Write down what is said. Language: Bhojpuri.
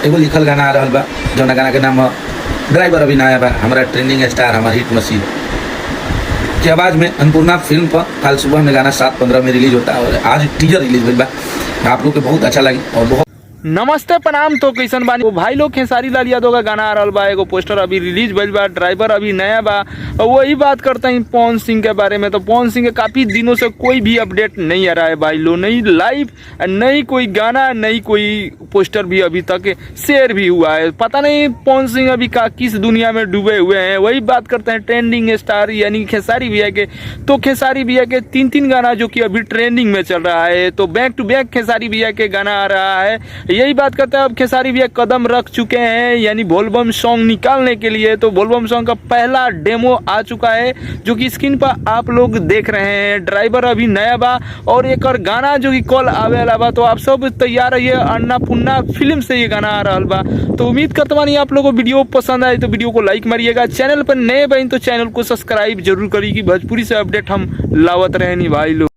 एगो लिखल गाना आ रहा बा जौना गाना के नाम ड्राइवर अभी नया बा, हमारा ट्रेंडिंग स्टार, हमारा हिट मशीन की आवाज़ में अन्नपूर्णा फिल्म पर कल सुबह में गाना 7:15 में रिलीज होता है और आज टीजर रिलीज हुई बा। आप लोग को बहुत अच्छा लगी और बहुत नमस्ते प्रणाम। तो कैसन बानी वो भाई लोग, खेसारी लाल यादव का गाना आ रहा बा, एगो पोस्टर अभी रिलीज भइल बा, ड्राइवर अभी नया बा। और वही बात करते हैं पवन सिंह के बारे में। तो पवन सिंह के काफ़ी दिनों से कोई भी अपडेट नहीं आ रहा है भाई लोग, नहीं लाइव, नहीं कोई गाना, नहीं कोई पोस्टर भी अभी तक शेयर भी हुआ है। पता नहीं पवन सिंह अभी किस दुनिया में डूबे हुए हैं। वही बात करते हैं ट्रेंडिंग स्टार यानी खेसारी भैया के। तो खेसारी भैया के 3 गाना जो कि अभी ट्रेंडिंग में चल रहा है, तो बैक टू बैक खेसारी भैया के गाना आ रहा है। यही बात करते हैं, अब खेसारी भैया कदम रख चुके हैं यानी बोलबम सॉन्ग निकालने के लिए। तो बोलबम सॉन्ग का पहला डेमो आ चुका है जो कि स्क्रीन पर आप लोग देख रहे हैं। ड्राइवर अभी नया बा और एक और गाना जो कि कल आवे वाला बा। तो आप सब तैयार रहिए, अन्नपूर्णा फिल्म से ये गाना आ रहा बा। तो उम्मीद करता बानी आप लोगों को वीडियो पसंद आए तो वीडियो को लाइक मारिएगा। चैनल पर नए बन तो चैनल को सब्सक्राइब जरूर करिए कि भोजपुरी से अपडेट हम लावत रहेनी भाई लोग।